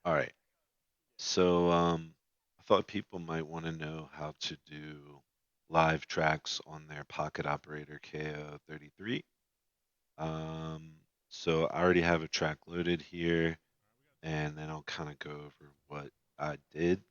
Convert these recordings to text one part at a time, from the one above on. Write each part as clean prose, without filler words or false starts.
All right. So I thought people might want to know how to do live tracks on their Pocket Operator KO33. Um, so I already have a track loaded here, and then I'll kind of go over what I did.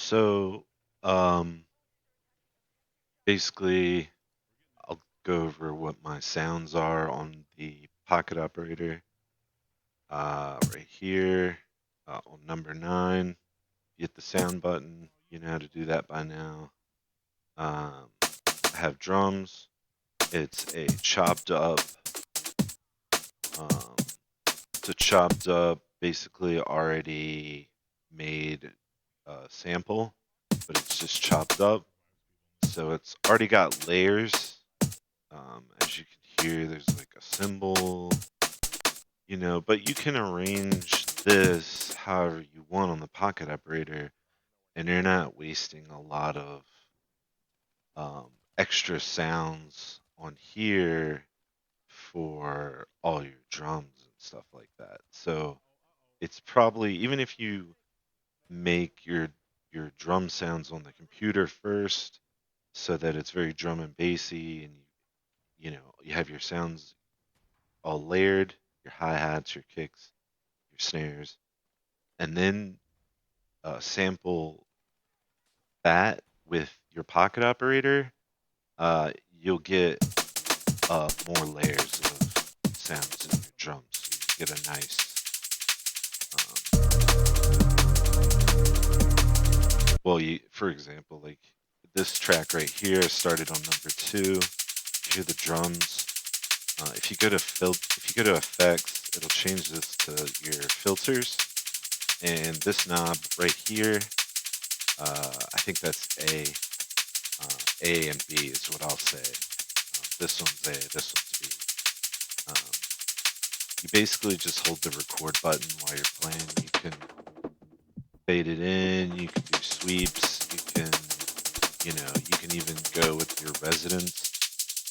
So um, basically, I'll go over what my sounds are on the Pocket Operator. Right here on number 9, you hit the sound button. You know how to do that by now. Um, I have drums. It's a chopped up, um, it's a chopped up, basically already made sample, but it's just chopped up. So it's already got layers. As you can hear, there's like a cymbal, but you can arrange this however you want on the Pocket Operator, and you're not wasting a lot of um, extra sounds on here for all your drums and stuff like that. So it's probably, even if you make your drum sounds on the computer first so that it's very drum and bassy, and you have your sounds all layered, your hi-hats, your kicks, your snares, and then sample that with your Pocket Operator, you'll get more layers of sounds in your drums. So you get a nice, for example, like this track right here started on number 2. You hear the drums. If you go to effects, it'll change this to your filters, and this knob right here, I think that's A. A and B is what I'll say. This one's A, this one's B. Um, you basically just hold the record button while you're playing. You can fade it in, you can do sweeps, you can even go with your resonance.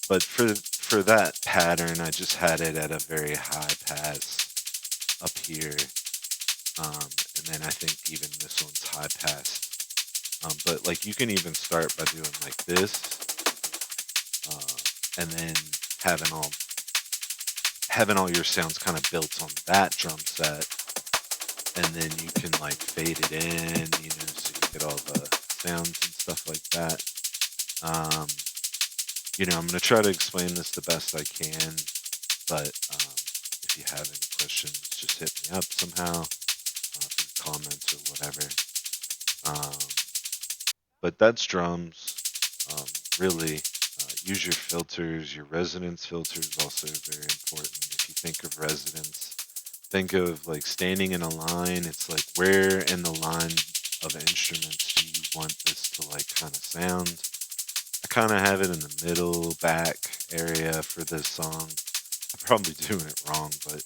But for that pattern, I just had it at a very high pass up here. And then I think even this one's high pass. But like you can even start by doing like this, and then having all your sounds kind of built on that drum set, and then you can like fade it in, so you get all the sounds and stuff like that. Um, I'm gonna try to explain this the best I can, but if you have any questions, just hit me up somehow through comments or whatever. Um, but that's drums. Really, use your filters. Your resonance filter is also very important. If you think of resonance, think of like standing in a line. It's like where in the line of instruments do you want this to like kind of sound? I kind of have it in the middle back area for this song. I'm probably doing it wrong, but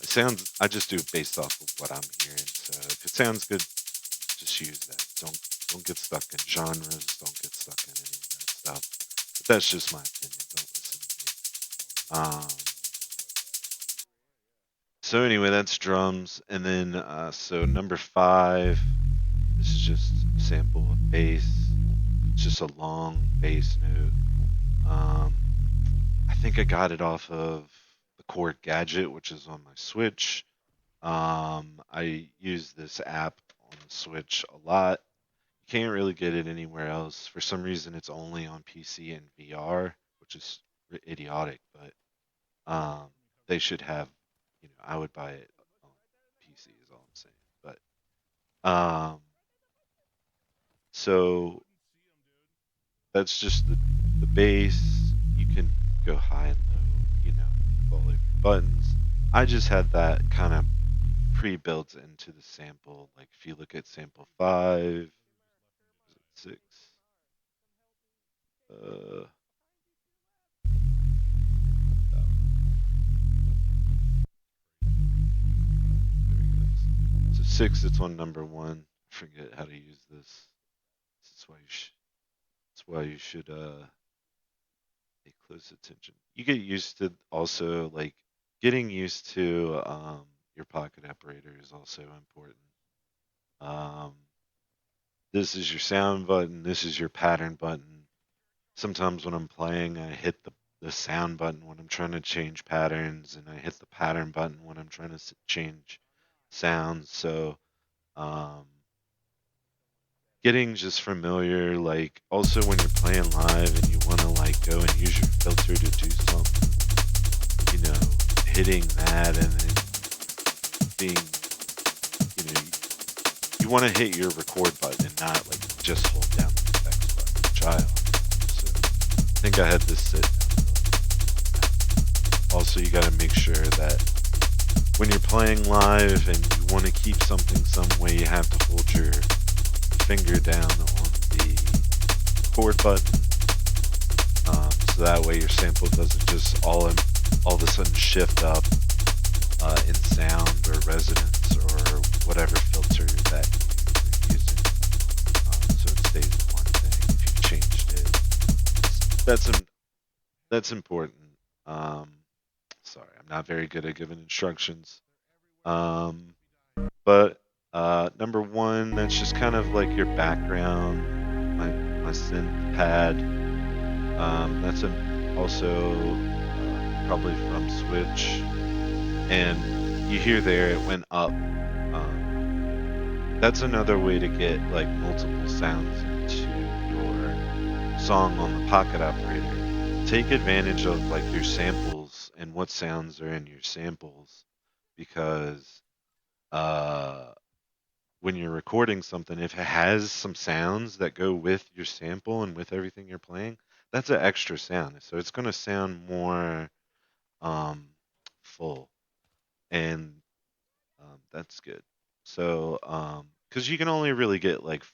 it sounds. I just do it based off of what I'm hearing. So if it sounds good, just use that. Don't get stuck in genres. Don't get stuck in any of that stuff. But that's just my opinion. Don't listen to me. So anyway, that's drums, and then so number 5. This is just a sample of bass. It's just a long bass note. I think I got it off of the Chord Gadget, which is on my Switch. I use this app on the Switch a lot. You can't really get it anywhere else. For some reason, it's only on PC and VR, which is idiotic. But they should have. I would buy it on PC. Is all I'm saying. But so that's just the bass. You can go high and low. With all of your buttons. I just had that kind of pre-built into the sample. Like if you look at sample 5, 6, uh, there we go. So 6, it's on number 1. I forget how to use this. That's why you should pay close attention. You get used to also like getting used to your pocket operator is also important. Um, this is your sound button. This is your pattern button. Sometimes when I'm playing, I hit the sound button when I'm trying to change patterns, and I hit the pattern button when I'm trying to change sounds. So, um, getting just familiar, like also when you're playing live and you want to like go and use your filter to do something, hitting that and then being, you want to hit your record button and not like just hold down the effects button, which I so I think I had this sit down. Also, you got to make sure that when you're playing live and you want to keep something some way, you have to hold your finger down on the record button, so that way your sample doesn't just all of a sudden shift up in sound or resonance or whatever filter that you're using, so it stays one thing. If you've changed it, that's important. Um, Sorry, I'm not very good at giving instructions. Um, but number 1, that's just kind of like your background. My synth pad. That's also probably from Switch, and you hear there it went up. That's another way to get like multiple sounds into your song on the Pocket Operator. Take advantage of like your samples and what sounds are in your samples, because uh, when you're recording something, if it has some sounds that go with your sample and with everything you're playing, that's an extra sound. So it's going to sound more um, full, and that's good. So, because you can only really get like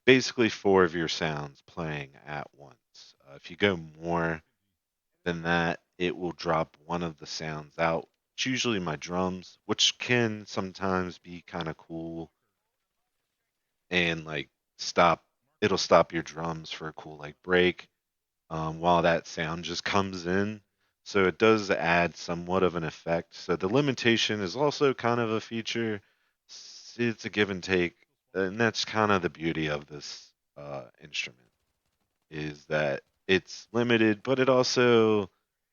basically four of your sounds playing at once. If you go more than that, it will drop one of the sounds out. It's usually my drums, which can sometimes be kind of cool and like stop. It'll stop your drums for a cool like break, while that sound just comes in. So it does add somewhat of an effect. So the limitation is also kind of a feature. It's a give and take, and that's kind of the beauty of this instrument, is that it's limited, but it also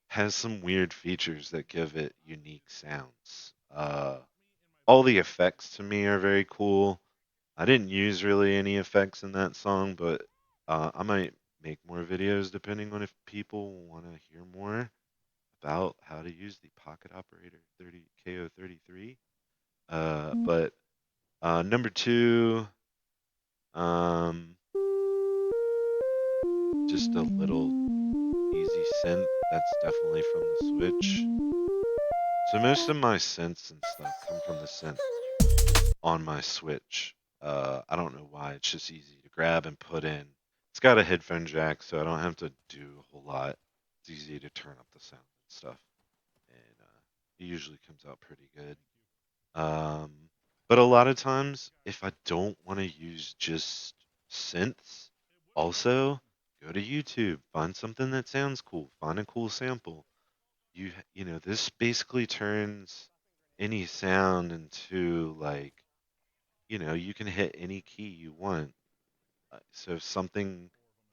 has some weird features that give it unique sounds. all the effects to me are very cool. I didn't use really any effects in that song, but I might make more videos depending on if people want to hear more about how to use the Pocket Operator 30 KO33. But number two, um, just a little easy synth. That's definitely from the Switch. So most of my synths and stuff come from the synth on my Switch. I don't know why. It's just easy to grab and put in. It's got a headphone jack, so I don't have to do a whole lot. It's easy to turn up the sound and stuff, and it usually comes out pretty good. Um, but a lot of times, if I don't want to use just synths, also go to YouTube, find something that sounds cool, find a cool sample. You know, this basically turns any sound into like, you can hit any key you want. So if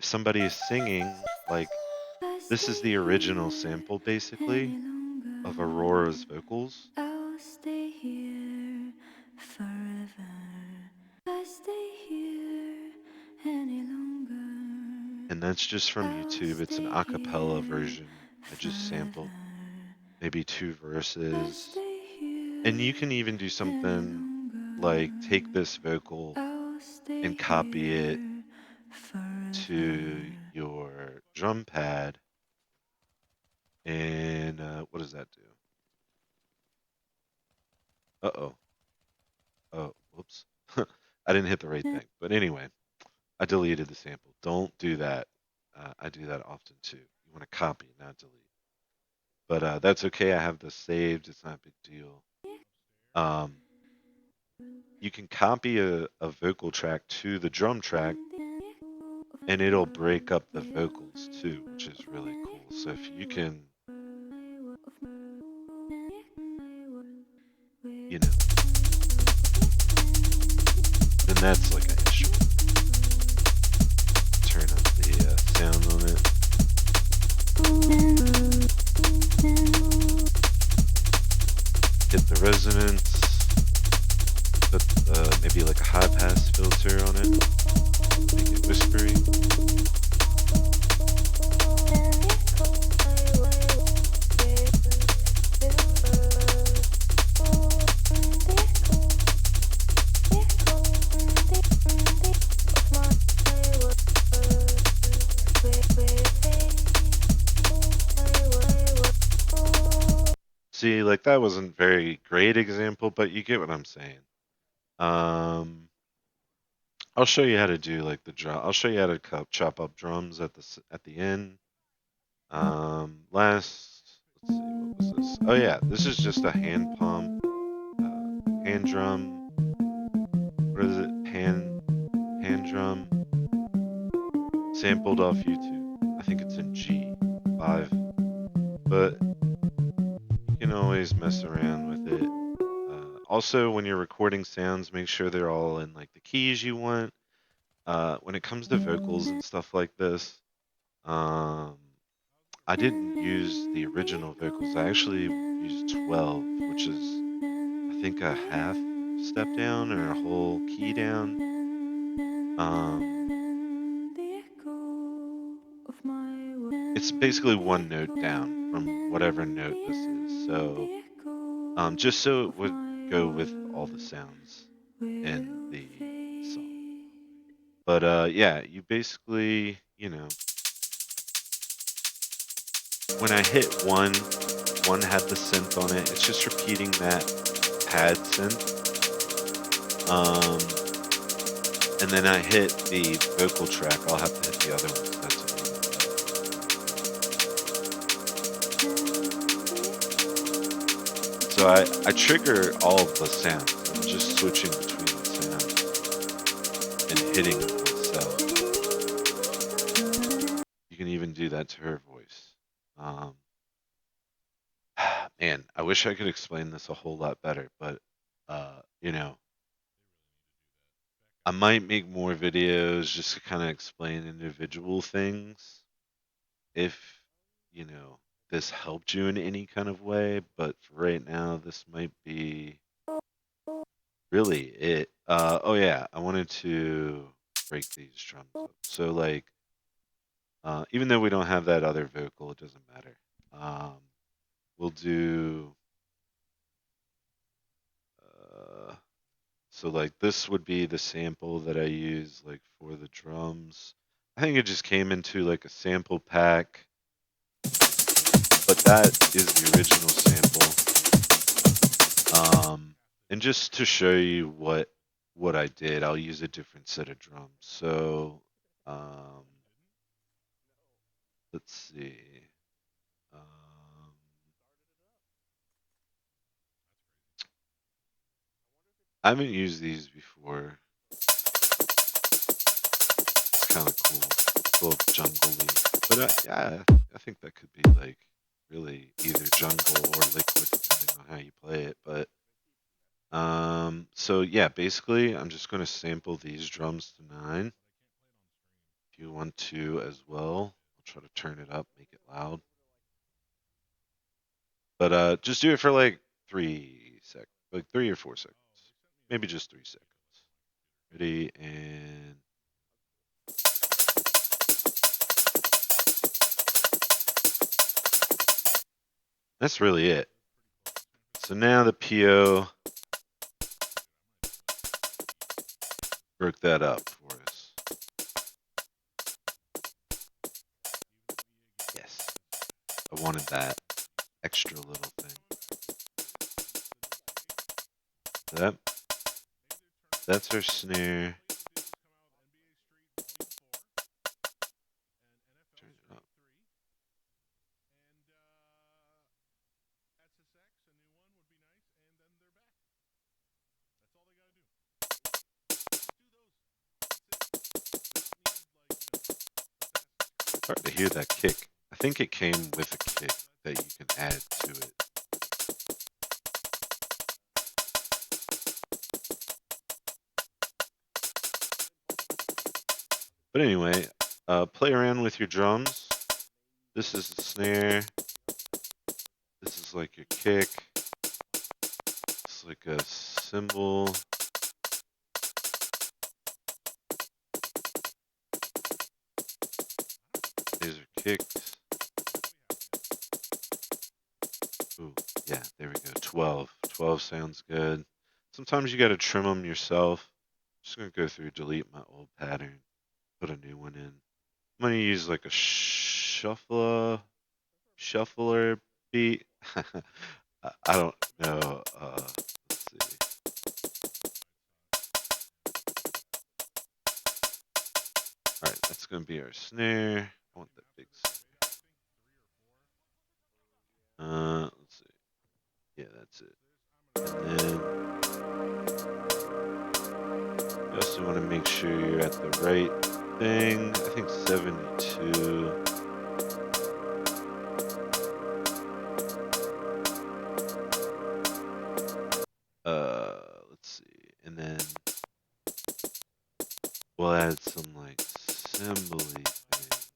somebody is singing, like this is the original sample basically of Aurora's vocals, I'll stay here forever. I stay here any longer. and that's just from I'll YouTube. It's an stay a cappella here version. I just sampled forever. maybe two I verses. stay And here you can even do any something like take longer. this vocal I'll stay and copy it here to forever. your drum pad. And what does that do? Uh oh. Oh, whoops. I didn't hit the right thing. But anyway, I deleted the sample. Don't do that. I do that often too. You want to copy, not delete. But that's okay. I have this saved. It's not a big deal. Um, you can copy a vocal track to the drum track, and it'll break up the vocals too, which is really cool. So if you can, you know, then that's like an instrument. Turn up the sound on it. Hit the resonance. Put maybe like a high pass filter on it. Make it whispery. See, like that wasn't very great example, but you get what I'm saying. Um, I'll show you how to do like the drum. I'll show you how to chop up drums at the end. Let's see, what was this? Oh yeah, this is just a hand drum. What is it? Hand drum sampled off YouTube. I think it's in G5, but you can always mess around with it. Also, when you're recording sounds, make sure they're all in like the keys you want. When it comes to vocals and stuff like this, um, I didn't use the original vocals. I actually used 12, which is, I think, a half step down or a whole key down. Um, it's basically one note down from whatever note this is. So, just so it would go with all the sounds in the song. But yeah, you basically, when I hit one had the synth on it. It's just repeating that pad synth. Um, and then I hit the vocal track. I'll have to hit the other one because that's enabled. So I trigger all of the sounds. I'm just switching between the sounds and hitting them myself. You can even do that to her voice. Um, man, I wish I could explain this a whole lot better, but uh, you know, I might make more videos just to kind of explain individual things if, you know, this helped you in any kind of way, but for right now, this might be really it. Oh yeah, I wanted to break these drums up. So like, even though we don't have that other vocal, it doesn't matter. Um, we'll do. Uh, so like this would be the sample that I use like for the drums. I think it just came into like a sample pack, but that is the original sample. And just to show you what I did, I'll use a different set of drums. So, um, let's see. Um, I haven't used these before. It's kind of cool. It's a little jungly, but yeah, I think that could be like really either jungle or liquid depending on how you play it. But so yeah, basically, I'm just going to sample these drums to 9. If you want to as well, I'll try to turn it up, make it loud. But just do it for like 3 seconds, like 3 or 4 seconds, maybe just 3 seconds. Ready and that's really it. So now the PO broke that up for us. Yes, I wanted that extra little thing. So that's our snare. Turn it up. Hard to hear that kick. I think it came with a kick that you can add to it. But anyway, play around with your drums. This is the snare. This is like your kick. It's like a cymbal. These are kicks. Ooh, yeah, there we go. 12. 12 sounds good. Sometimes you got to trim them yourself. Just going to go through, delete my old pattern, put a new one in. I'm going to use like a shuffler beat. I don't know. Let's see. All right, that's going to be our snare. I want that big snare. Let's see. Yeah, that's it. And then you also want to make sure you're at the right thing. I think 72. Let's see. And then we'll add some like cymbally things.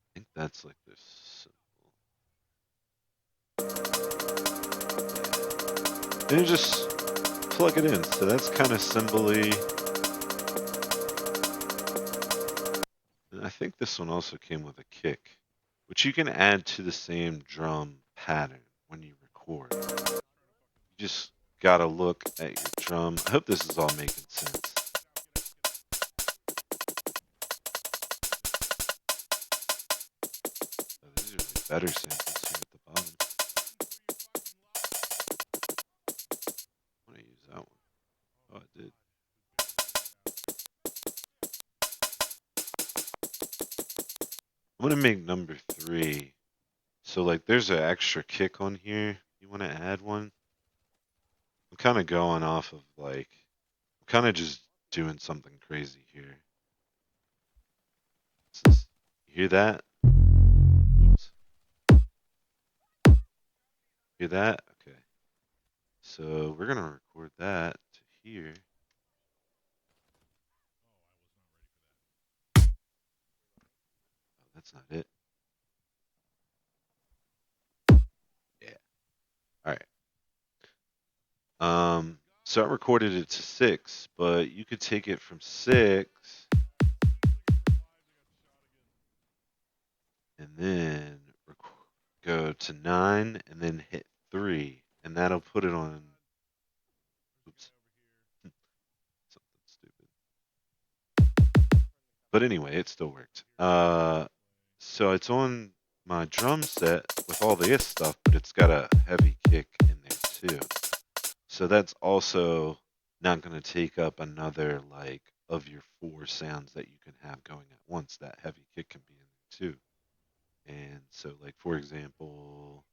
I think that's like the cymbal. And you just plug it in. So that's kind of cymbally. And I think this one also came with a kick, which you can add to the same drum pattern when you record. You just gotta look at your drum. I hope this is all making sense. Oh, these are like better samples here at the bottom. I want to use that one. Oh, I did. I'm gonna make number 3. So like, there's an extra kick on here. You want to add one? I'm kind of going off of like, I'm kind of just doing something crazy here. You hear that? Oops. Hear that? Okay. So we're gonna record that to here. that's not it. Yeah. All right. So I recorded it to 6, but you could take it from 6 and then go to 9 and then hit 3, and that'll put it on. Oops, something stupid. But anyway, it still worked. So it's on my drum set with all this stuff, but it's got a heavy kick in there too. So that's also not going to take up another like of your 4 sounds that you can have going at once. That heavy kick can be in there too. And so, like for example,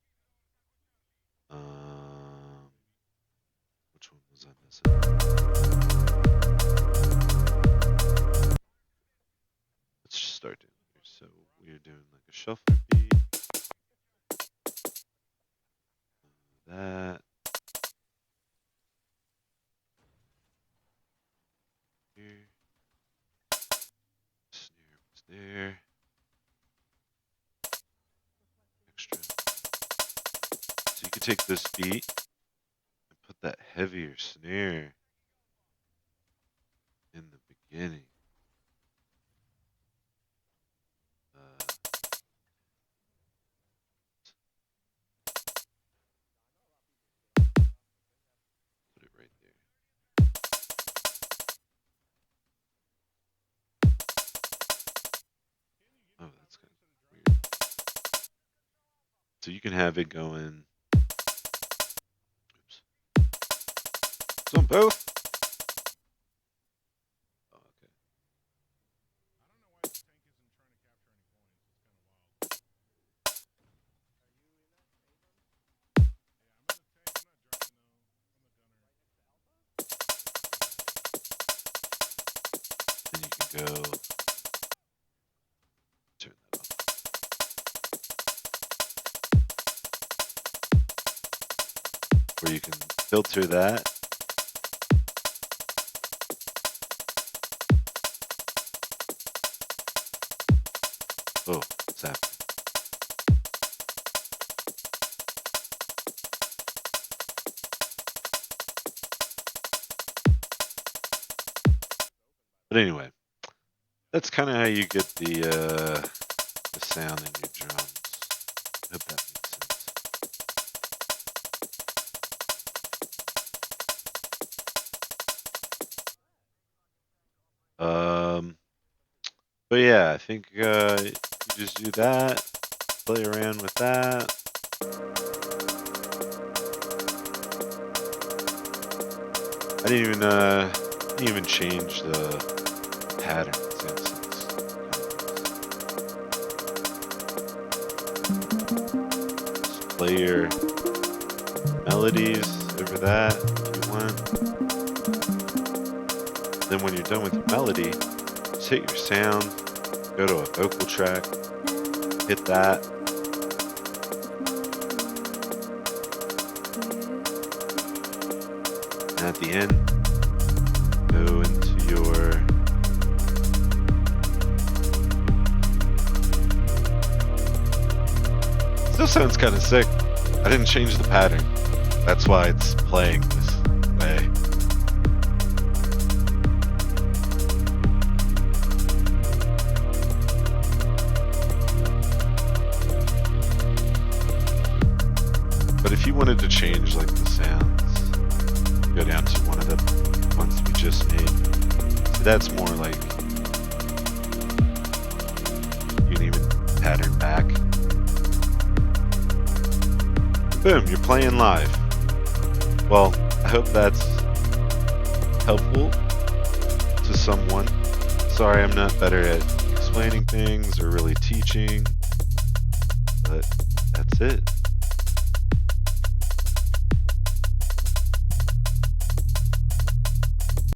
which one was I missing? Let's just start doing here. So we're doing like a shuffler beat. That. Here. Snare was there. Extra. So you can take this beat and put that heavier snare in the beginning. Put it right there. Oh, that's kind of weird. So you can have it going. Oops. It's on both. Oh, okay. Then you can go turn that off. Where you can filter that. Oh, what's happening? But anyway, that's kind of how you get the sound in your drums. I hope that makes sense. But yeah, I think you just do that, play around with that. I didn't even change the pattern. Just play your melodies over that if you want. Then when you're done with your melody, just hit your sound, go to a vocal track, hit that. And at the end, go into your still sounds kind of sick. I didn't change the pattern. That's why it's playing this way. But if you wanted to change like the sounds, go down to one of the ones we just made. So that's more like you can even pattern back. Boom, you're playing live. Well, I hope that's helpful to someone. Sorry I'm not better at explaining things or really teaching, but that's it.